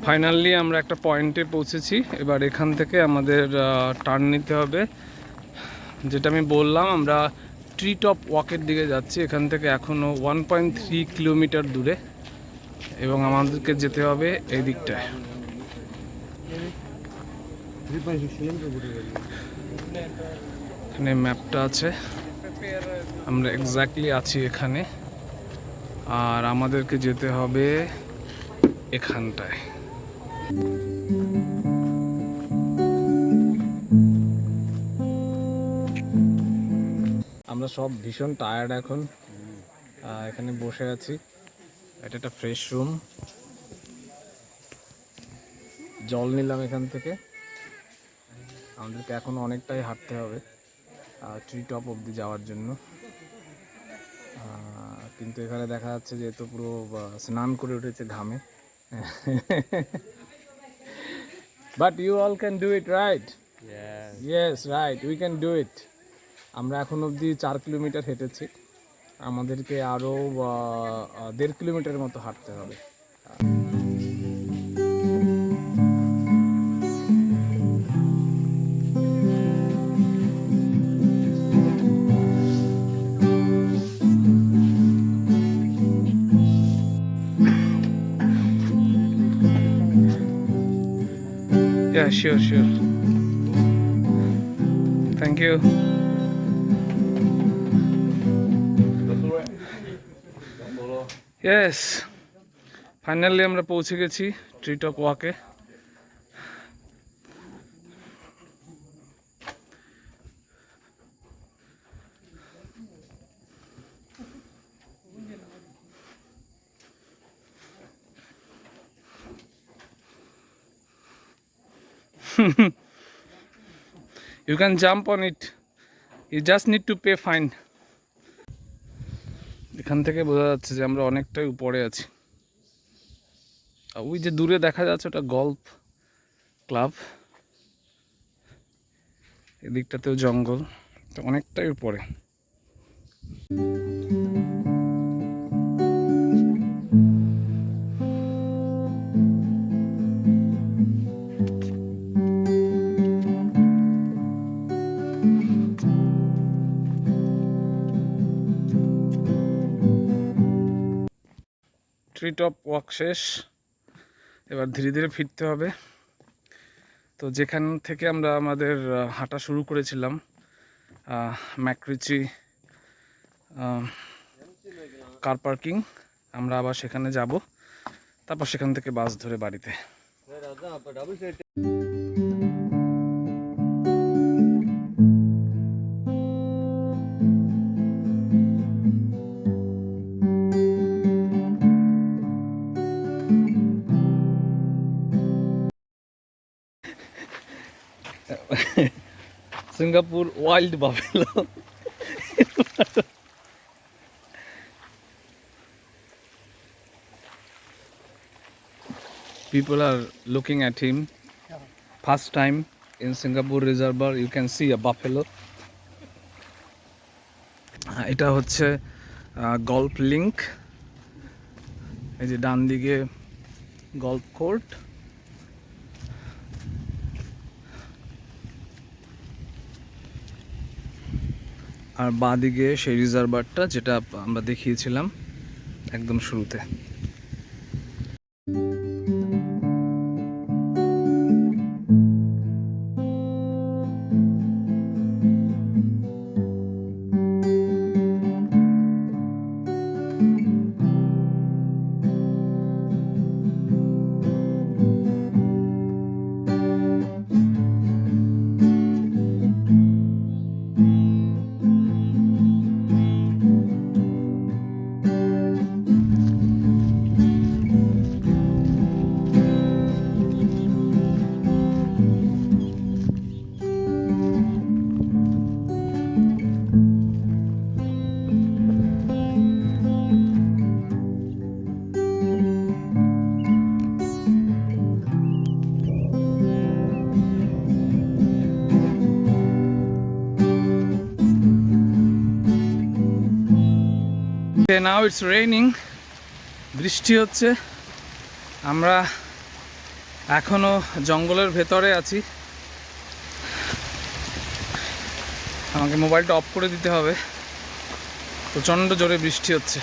Finally আমরা একটা পয়েন্টে পৌঁছেছি। এবার এখান থেকে আমাদের টার্ন নিতে হবে। যেটা আমি বললাম, আমরা ট্রি টপ ওয়াকের দিকে যাচ্ছি। এখান থেকে এখনও 1.3 কিলোমিটার দূরে এবং আমাদেরকে যেতে হবে এই দিকটায়। এখানে ম্যাপটা আছে, আমরা এক্স্যাক্টলি আছি এখানে, আর আমাদেরকে যেতে হবে এখানটায়। আমরা সব ভীষণ টায়ার্ড এখন, এখানে বসে আছি। এটা একটা ফ্রেশ রুম, জল নিলাম এখান থেকে। আমাদেরকে এখন অনেকটাই হাঁটতে হবে ট্রি টপ অবধি যাওয়ার জন্য, কিন্তু এখানে দেখা যাচ্ছে যে তো পুরো স্নান করে উঠেছে ঘামে। But you all can do it, right? Yes, right, we can do it. আমরা এখন অবধি 4 কিলোমিটার হেঁটেছি, আমাদেরকে আরও 1.5 কিলোমিটারের মতো হাঁটতে হবে। Yeah, sure. Thank you. Yes, finally আমরা পৌঁছে গেছি ট্রি টপ ওয়াকে। You can jump on it. You just need to pay fine. এখান থেকে বোঝা যাচ্ছে যে আমরা অনেকটাই উপরে আছি। ওই যে দূরে দেখা যাচ্ছে ওটা গল্ফ ক্লাব, এদিকটাতেও জঙ্গল, তো অনেকটাই উপরে। ট্রি টপ ওয়াক শেষ, এবার ধীরে ধীরে ফিরতে হবে। তো যেখান থেকে আমরা আমাদের হাঁটা শুরু করেছিলাম, ম্যাকরিচি কার পার্কিং, আমরা আবার সেখানে যাব, তারপর সেখান থেকে বাস ধরে বাড়িতে। Singapore wild buffalo. People are looking at him. First time in Singapore reservoir you can see a buffalo. এটা হচ্ছে গল্ফ লিঙ্ক, এই যে ডান দিকে গল্ফ কোর্ট, আর বাঁ দিকে সেই রিজার্ভারটা যেটা আমরা দেখিয়েছিলাম একদম শুরুতে। নাও ইটস রেইনিং, বৃষ্টি হচ্ছে। আমরা এখনও জঙ্গলের ভেতরে আছি, আমাকে মোবাইলটা অফ করে দিতে হবে, প্রচণ্ড জোরে বৃষ্টি হচ্ছে।